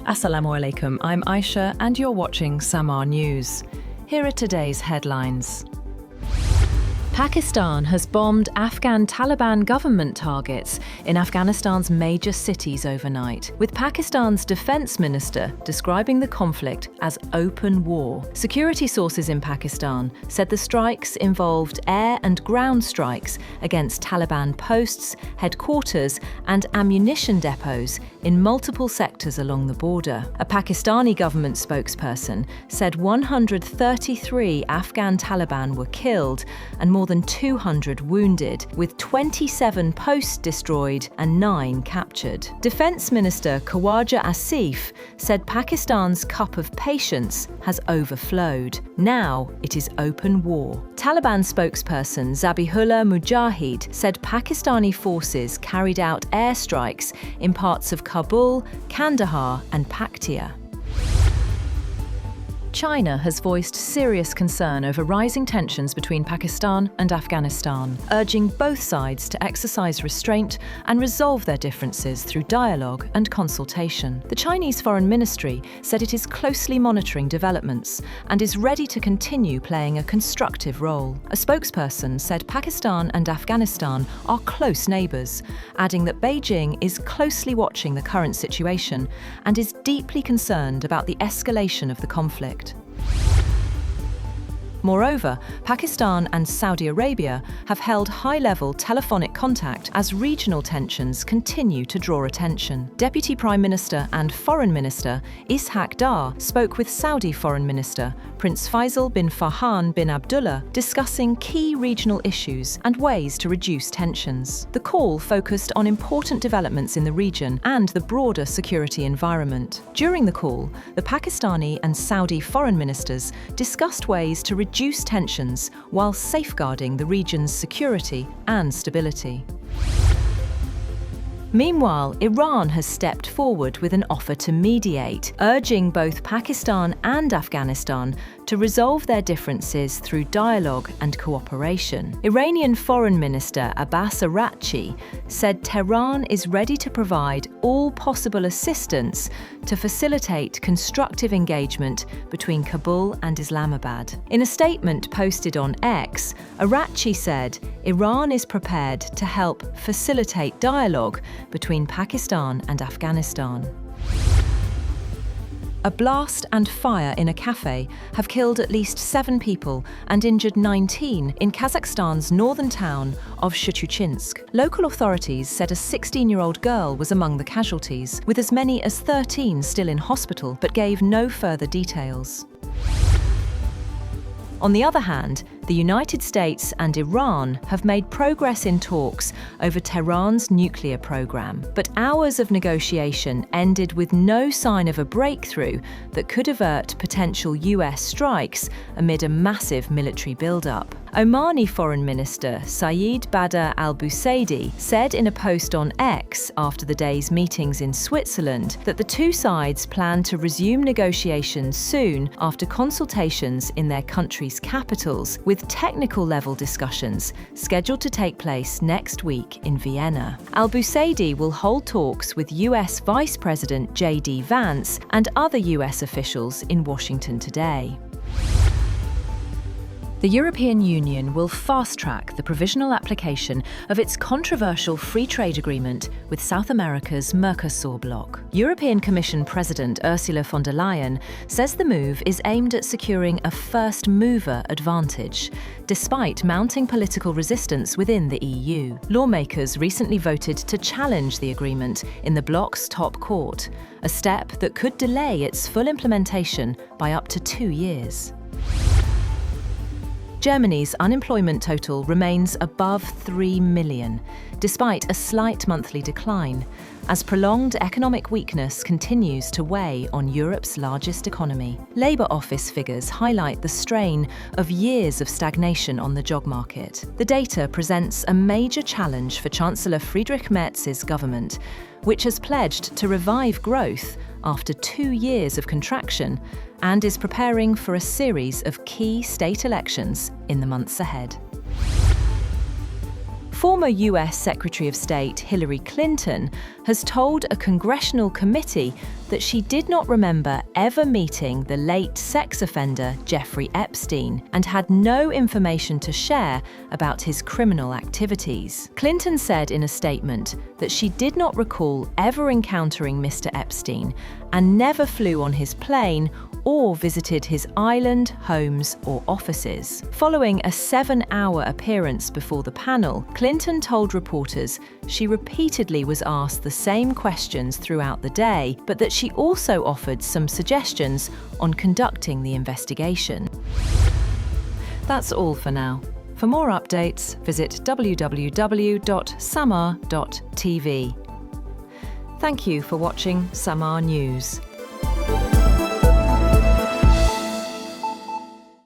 Assalamu alaikum, I'm Aisha and you're watching Samar News. Here are today's headlines. Pakistan has bombed Afghan Taliban government targets in Afghanistan's major cities overnight, with Pakistan's Defence Minister describing the conflict as open war. Security sources in Pakistan said the strikes involved air and ground strikes against Taliban posts, headquarters and ammunition depots in multiple sectors along the border. A Pakistani government spokesperson said 133 Afghan Taliban were killed and more than 200 wounded, with 27 posts destroyed and 9 captured. Defence Minister Khawaja Asif said Pakistan's cup of patience has overflowed. Now it is open war. Taliban spokesperson Zabihullah Mujahid said Pakistani forces carried out airstrikes in parts of Kabul, Kandahar and Paktia. China has voiced serious concern over rising tensions between Pakistan and Afghanistan, urging both sides to exercise restraint and resolve their differences through dialogue and consultation. The Chinese Foreign Ministry said it is closely monitoring developments and is ready to continue playing a constructive role. A spokesperson said Pakistan and Afghanistan are close neighbours, adding that Beijing is closely watching the current situation and is deeply concerned about the escalation of the conflict. Moreover, Pakistan and Saudi Arabia have held high-level telephonic contact as regional tensions continue to draw attention. Deputy Prime Minister and Foreign Minister Ishaq spoke with Saudi Foreign Minister Prince Faisal bin Farhan bin Abdullah, discussing key regional issues and ways to reduce tensions. The call focused on important developments in the region and the broader security environment. During the call, the Pakistani and Saudi foreign ministers discussed ways to reduce tensions while safeguarding the region's security and stability. Meanwhile, Iran has stepped forward with an offer to mediate, urging both Pakistan and Afghanistan to resolve their differences through dialogue and cooperation. Iranian Foreign Minister Abbas Araghchi said Tehran is ready to provide all possible assistance to facilitate constructive engagement between Kabul and Islamabad. In a statement posted on X, Araghchi said Iran is prepared to help facilitate dialogue between Pakistan and Afghanistan. A blast and fire in a cafe have killed at least 7 people and injured 19 in Kazakhstan's northern town of Shchuchinsk. Local authorities said a 16-year-old girl was among the casualties, with as many as 13 still in hospital, but gave no further details. On the other hand, the United States and Iran have made progress in talks over Tehran's nuclear program, but hours of negotiation ended with no sign of a breakthrough that could avert potential US strikes amid a massive military buildup. Omani Foreign Minister Saeed Badr al-Busaidi said in a post on X after the day's meetings in Switzerland that the two sides plan to resume negotiations soon after consultations in their countries' capitals, with technical-level discussions scheduled to take place next week in Vienna. Al-Busaidi will hold talks with US Vice President J.D. Vance and other US officials in Washington today. The European Union will fast-track the provisional application of its controversial free trade agreement with South America's Mercosur bloc. European Commission President Ursula von der Leyen says the move is aimed at securing a first-mover advantage, despite mounting political resistance within the EU. Lawmakers recently voted to challenge the agreement in the bloc's top court, a step that could delay its full implementation by up to 2 years. Germany's unemployment total remains above 3 million, despite a slight monthly decline, as prolonged economic weakness continues to weigh on Europe's largest economy. Labour Office figures highlight the strain of years of stagnation on the job market. The data presents a major challenge for Chancellor Friedrich Merz's government, which has pledged to revive growth after 2 years of contraction and is preparing for a series of key state elections in the months ahead. Former US Secretary of State Hillary Clinton has told a congressional committee that she did not remember ever meeting the late sex offender Jeffrey Epstein and had no information to share about his criminal activities. Clinton said in a statement that she did not recall ever encountering Mr. Epstein and never flew on his plane or visited his island, homes, or offices. Following a 7-hour appearance before the panel, Clinton told reporters she repeatedly was asked the same questions throughout the day, but that she also offered some suggestions on conducting the investigation. That's all for now. For more updates, visit www.samar.tv. Thank you for watching Samar News.